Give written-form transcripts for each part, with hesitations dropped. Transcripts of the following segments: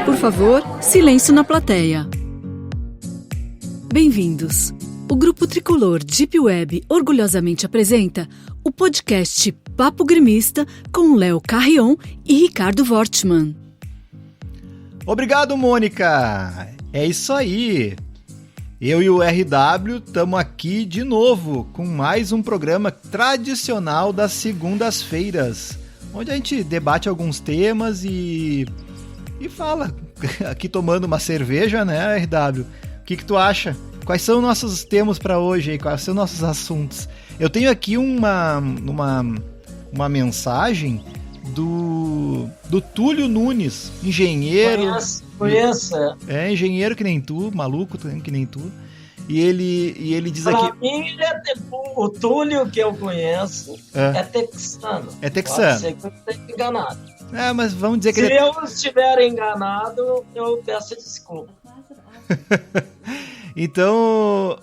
Por favor, silêncio na plateia. Bem-vindos. O Grupo Tricolor Deep Web orgulhosamente apresenta o podcast Papo Gremista com Léo Carrion e Ricardo Wortmann. Obrigado, Mônica! É isso aí! Eu e o RW estamos aqui de novo com mais um programa tradicional das segundas-feiras, onde a gente debate alguns temas e fala, aqui tomando uma cerveja, né, RW? O que tu acha? Quais são nossos temas para hoje? Quais são nossos assuntos? Eu tenho aqui uma mensagem do Túlio Nunes, engenheiro. Conheço. É, engenheiro que nem tu, maluco que nem tu. E ele diz aqui... Pra mim, o Túlio que eu conheço é texano. É texano. Pode ser que eu esteja enganado. É, mas vamos dizer que Se eu estiver enganado, eu peço desculpa. Então,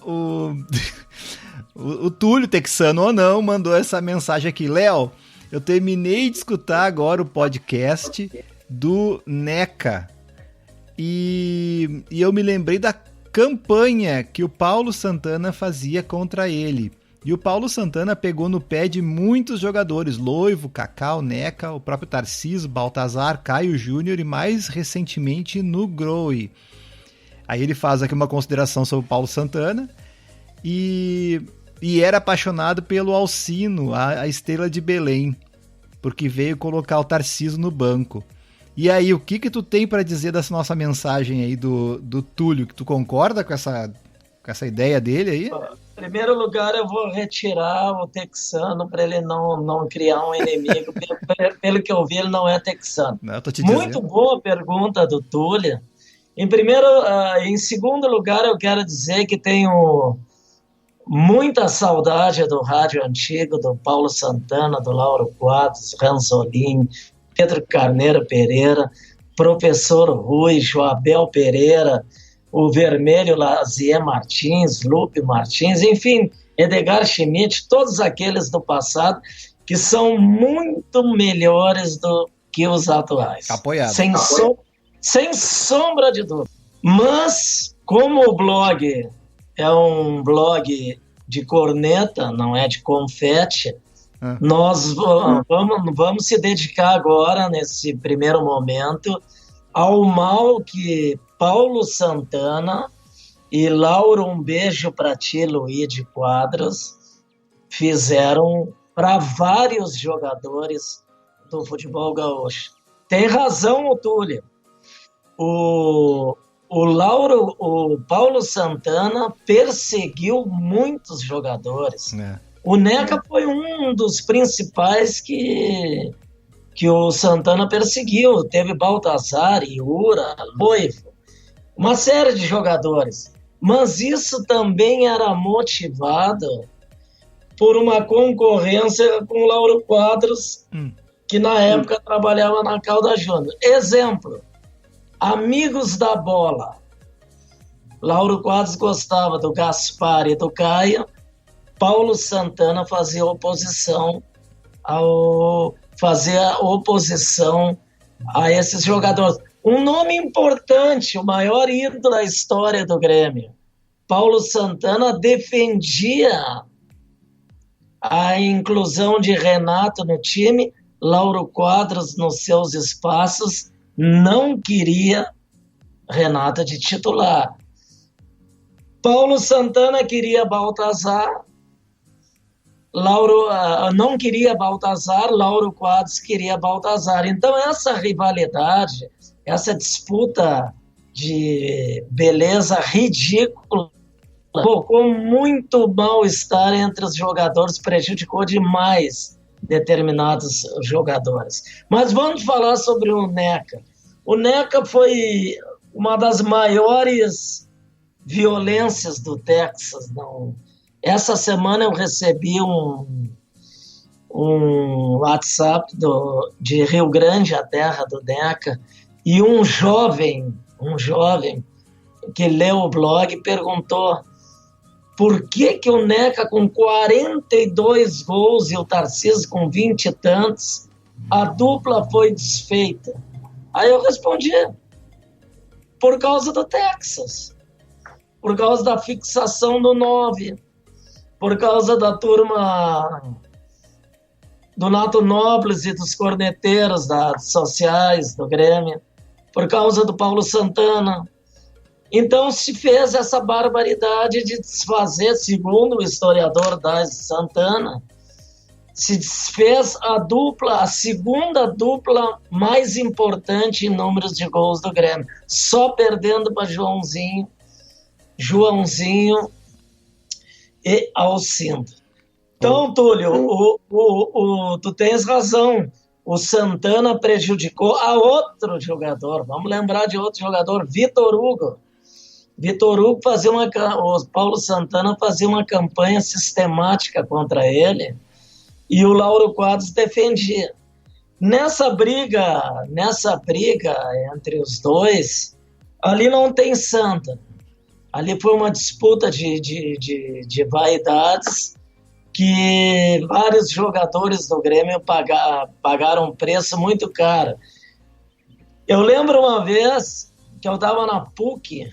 o Túlio, texano ou não, mandou essa mensagem aqui. Léo, eu terminei de escutar agora o podcast do NECA e eu me lembrei da campanha que o Paulo Santana fazia contra ele. E o Paulo Santana pegou no pé de muitos jogadores, Loivo, Cacau, Neca, o próprio Tarcísio, Baltazar, Caio Júnior e mais recentemente no Groi. Aí ele faz aqui uma consideração sobre o Paulo Santana e era apaixonado pelo Alcino, a estrela de Belém, porque veio colocar o Tarcísio no banco. E aí, o que tu tem para dizer dessa nossa mensagem aí do Túlio? Que tu concorda com essa ideia dele aí? Em primeiro lugar, eu vou retirar o texano para ele não criar um inimigo. Pelo que eu vi, ele não é texano. Não, tô te Muito dizendo. boa pergunta do Túlio. Em segundo lugar, eu quero dizer que tenho muita saudade do rádio antigo, do Paulo Santana, do Lauro Quadros, Ranzolin, Pedro Carneiro Pereira, Professor Rui, Joabel Pereira, o Vermelho Lazier Martins, Lupe Martins, enfim, Edgar Schmidt, todos aqueles do passado que são muito melhores do que os atuais. Apoiado. Sem sombra de dúvida. Mas, como o blog é um blog de corneta, não é de confete, nós vamos se dedicar agora, nesse primeiro momento, ao mal que Paulo Santana e Lauro, um beijo para ti, Luiz de Quadros, fizeram para vários jogadores do futebol gaúcho. Tem razão o Túlio. O Paulo Santana perseguiu muitos jogadores. O Neca foi um dos principais que o Santana perseguiu. Teve Baltazar, Iura, Loivo, uma série de jogadores. Mas isso também era motivado por uma concorrência com o Lauro Quadros, que na época trabalhava na Caldas Júnior. Exemplo, amigos da bola. Lauro Quadros gostava do Gaspar e do Caio. Paulo Santana fazia oposição a esses jogadores. Um nome importante, o maior ídolo da história do Grêmio. Paulo Santana defendia a inclusão de Renato no time, Lauro Quadros nos seus espaços não queria Renato de titular. Paulo Santana queria Baltazar, não queria Baltazar, Lauro Quadros queria Baltazar. Então essa rivalidade, essa disputa de beleza ridícula, provocou muito mal-estar entre os jogadores, prejudicou demais determinados jogadores. Mas vamos falar sobre o Neca. O Neca foi uma das maiores violências do Texas. Não. Essa semana eu recebi um WhatsApp de Rio Grande, a terra do Neca, e um jovem que leu o blog perguntou: por que o Neca com 42 gols e o Tarcísio com 20 e tantos, a dupla foi desfeita? Aí eu respondi, por causa do Texas, por causa da fixação do 9, por causa da turma do Nato Nobles e dos corneteiros das sociais do Grêmio, por causa do Paulo Santana. Então se fez essa barbaridade de desfazer, segundo o historiador Daz Santana, se desfez a segunda dupla mais importante em números de gols do Grêmio, só perdendo para Joãozinho e Alcindo. Então, Túlio, tu tens razão. O Santana prejudicou a outro jogador. Vamos lembrar de outro jogador, Vitor Hugo. Vitor Hugo o Paulo Santana fazia uma campanha sistemática contra ele e o Lauro Quadros defendia. Nessa briga entre os dois, ali não tem santa. Ali foi uma disputa de vaidades que vários jogadores do Grêmio pagaram um preço muito caro. Eu lembro uma vez que eu estava na PUC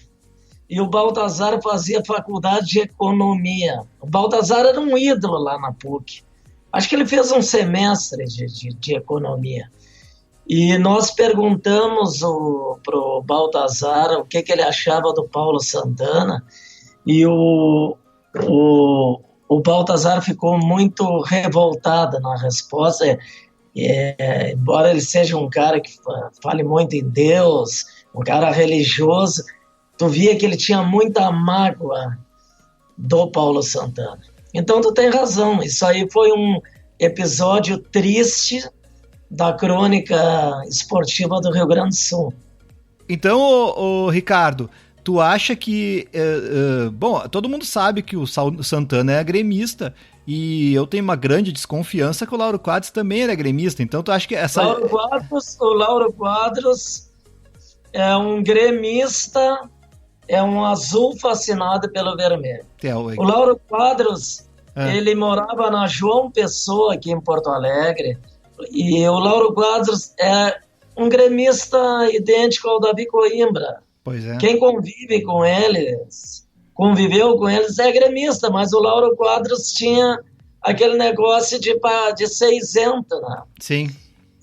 e o Baltazar fazia faculdade de economia. O Baltazar era um ídolo lá na PUC. Acho que ele fez um semestre de economia. E nós perguntamos para o Baltazar o que ele achava do Paulo Santana, e o Baltazar ficou muito revoltado na resposta. Embora ele seja um cara que fale muito em Deus, um cara religioso, tu via que ele tinha muita mágoa do Paulo Santana. Então tu tem razão, isso aí foi um episódio triste da crônica esportiva do Rio Grande do Sul. Então, Ricardo, tu acha que... bom, todo mundo sabe que o Santana é gremista e eu tenho uma grande desconfiança que o Lauro Quadros também era gremista, então tu acha que essa... O Lauro Quadros é um gremista, é um azul fascinado pelo vermelho. O Lauro Quadros, ele morava na João Pessoa, aqui em Porto Alegre, e o Lauro Quadros é um gremista idêntico ao Davi Coimbra. Pois é. Quem conviveu com eles é gremista, mas o Lauro Quadros tinha aquele negócio de ser isento, né? Sim.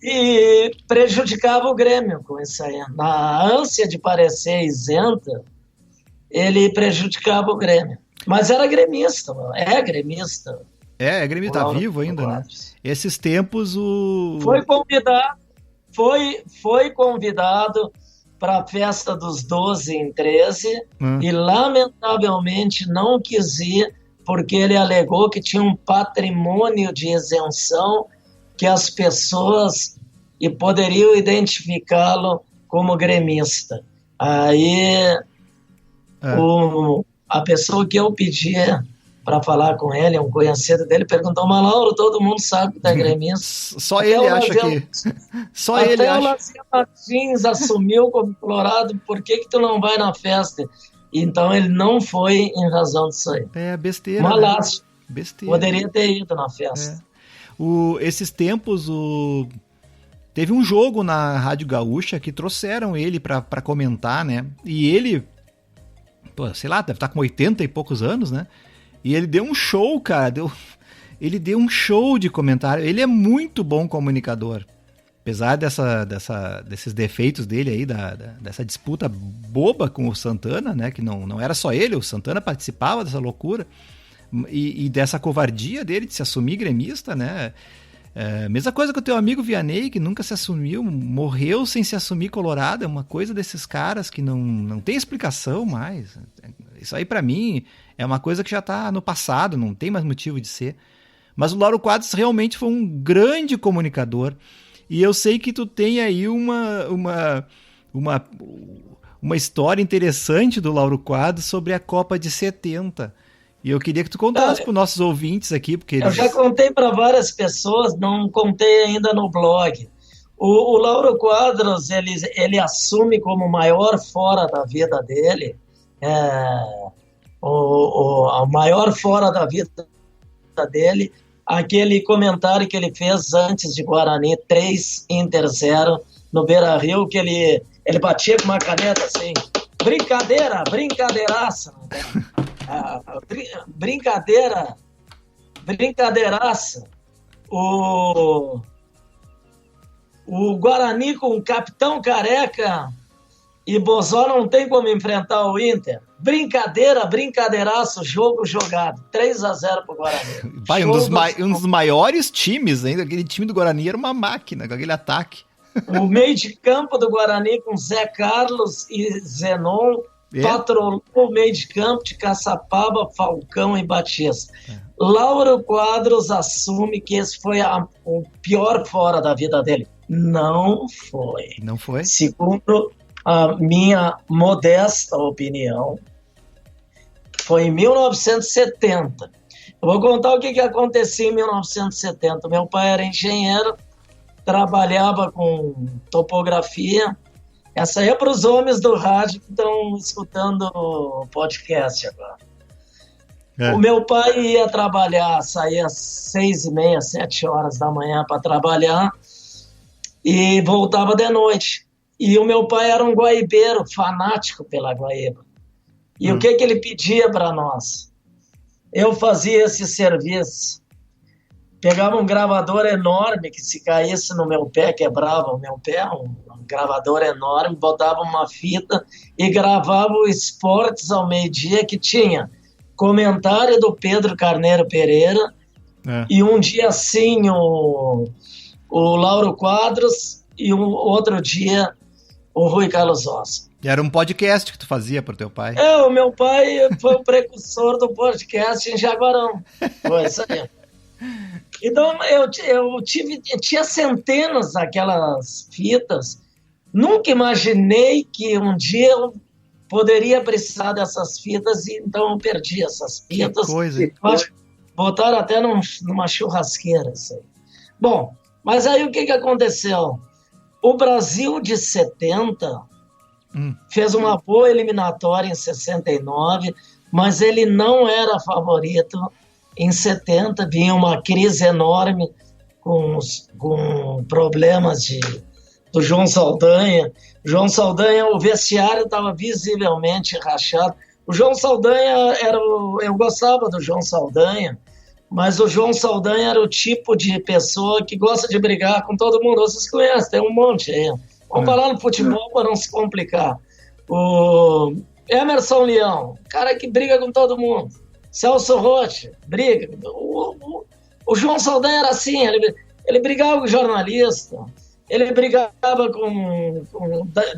E prejudicava o Grêmio com isso aí. Na ânsia de parecer isento, ele prejudicava o Grêmio. Mas era gremista, é gremista. É gremista, tá vivo ainda, né? Esses tempos Foi convidado para a festa dos 12 em 13 e lamentavelmente não quis ir porque ele alegou que tinha um patrimônio de isenção que as pessoas poderiam identificá-lo como gremista. Aí a pessoa que eu pedi para falar com ele, um conhecido dele, perguntou: mas Lauro, todo mundo sabe que tá gremista. Só até ele acha que... Só ele acha. Até o Lazier Martins assumiu como colorado, por que tu não vai na festa? Então ele não foi em razão disso aí. É besteira, uma lástima. Besteira. Poderia ter ido na festa. Esses tempos, teve um jogo na Rádio Gaúcha que trouxeram ele para comentar, né? E ele, sei lá, deve estar com 80 e poucos anos, né? E ele deu um show, cara. Ele deu um show de comentário. Ele é muito bom comunicador. Apesar desses defeitos dele aí, dessa disputa boba com o Santana, né? Que não era só ele, o Santana participava dessa loucura. E dessa covardia dele de se assumir gremista, né? Mesma coisa que o teu amigo Vianney, que nunca se assumiu, morreu sem se assumir colorado. É uma coisa desses caras que não tem explicação mais. Isso aí, pra mim, é uma coisa que já tá no passado, não tem mais motivo de ser. Mas o Lauro Quadros realmente foi um grande comunicador. E eu sei que tu tem aí uma história interessante do Lauro Quadros sobre a Copa de 70. E eu queria que tu contasse para os nossos ouvintes aqui, porque eu já contei para várias pessoas, não contei ainda no blog. O Lauro Quadros, ele assume como maior fora da vida dele a maior fora da vida dele, aquele comentário que ele fez antes de Guarani 3, Inter 0, no Beira-Rio, que ele batia com uma caneta assim, brincadeiraça, brincadeiraça. O Guarani com o capitão Careca e Bozó não tem como enfrentar o Inter. Brincadeiraço, jogo jogado. 3-0 pro Guarani. Vai, um dos maiores times ainda. Aquele time do Guarani era uma máquina, com aquele ataque. O meio de campo do Guarani com Zé Carlos e Zenon patrolou o meio de campo de Caçapava, Falcão e Batista. Lauro Quadros assume que esse foi o pior fora da vida dele. Não foi. Não foi? Segundo a minha modesta opinião, foi em 1970. Eu vou contar o que acontecia em 1970. Meu pai era engenheiro, trabalhava com topografia. Essa aí é para os homens do rádio que estão escutando o podcast agora. O meu pai ia trabalhar, saía às 6h30, 7 horas da manhã para trabalhar e voltava de noite. E o meu pai era um guaibeiro, fanático pela guaíba. E o que ele pedia para nós? Eu fazia esse serviço. Pegava um gravador enorme que se caísse no meu pé, quebrava o meu pé, um gravador enorme, botava uma fita e gravava o Esportes ao meio-dia, que tinha comentário do Pedro Carneiro Pereira e um dia assim o Lauro Quadros e outro dia o Rui Carlos Ossa. E era um podcast que tu fazia pro teu pai? O meu pai foi o precursor do podcast em Jaguarão. Foi isso aí. Então, eu tinha centenas daquelas fitas. Nunca imaginei que um dia eu poderia precisar dessas fitas, e então eu perdi essas fitas. Que coisa, hein? Botaram até numa churrasqueira. Assim. Bom, mas aí o que aconteceu? O Brasil de 70 fez uma boa eliminatória em 69, mas ele não era favorito. Em 70 vinha uma crise enorme com problemas do João Saldanha. João Saldanha, o vestiário estava visivelmente rachado. O João Saldanha eu gostava do João Saldanha, mas o João Saldanha era o tipo de pessoa que gosta de brigar com todo mundo. Vocês conhecem, tem um monte aí. Vamos falar no futebol para não se complicar. O Emerson Leão, cara que briga com todo mundo. Celso Rotti, briga. O João Saldanha era assim, ele brigava com jornalista, ele brigava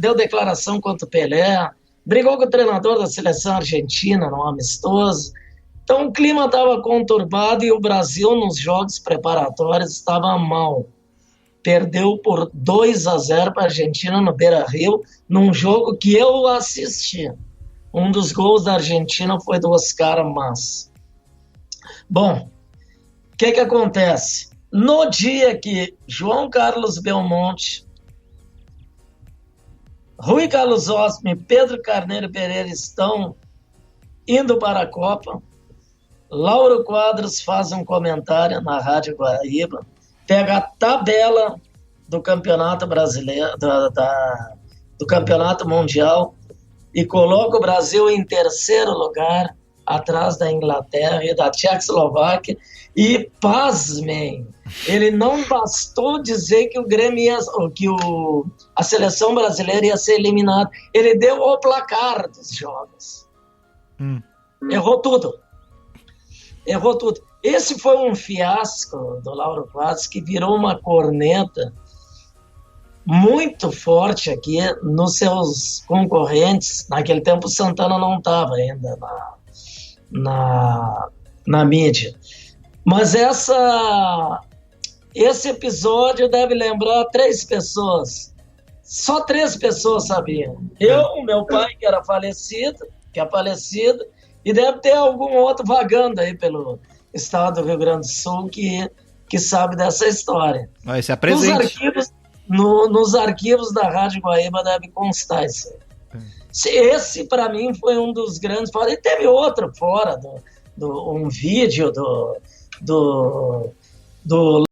deu declaração contra o Pelé, brigou com o treinador da seleção argentina no amistoso. Então o clima estava conturbado e o Brasil nos jogos preparatórios estava mal. Perdeu por 2-0 para a Argentina no Beira-Rio, num jogo que eu assisti. Um dos gols da Argentina foi do Oscar Mas. Bom, o que acontece? No dia que João Carlos Belmonte, Rui Carlos Osmo e Pedro Carneiro Pereira estão indo para a Copa, Lauro Quadros faz um comentário na Rádio Guaíba, pega a tabela do Campeonato Brasileiro, do Campeonato Mundial, e coloca o Brasil em terceiro lugar, atrás da Inglaterra e da Tchecoslováquia, e pasmem, ele não bastou dizer que o Grêmio a seleção brasileira ia ser eliminada, ele deu o placar dos jogos. Errou tudo. Esse foi um fiasco do Lauro Quadros que virou uma corneta muito forte aqui nos seus concorrentes. Naquele tempo o Santana não estava ainda na mídia. Mas esse episódio deve lembrar 3 pessoas. Só 3 pessoas sabiam. Eu, meu pai, que é falecido, e deve ter algum outro vagando aí pelo estado do Rio Grande do Sul que sabe dessa história. Esse é presente. Nos arquivos da Rádio Guaíba deve constar isso aí. Esse, para mim, foi um dos grandes. E teve outro fora, um vídeo do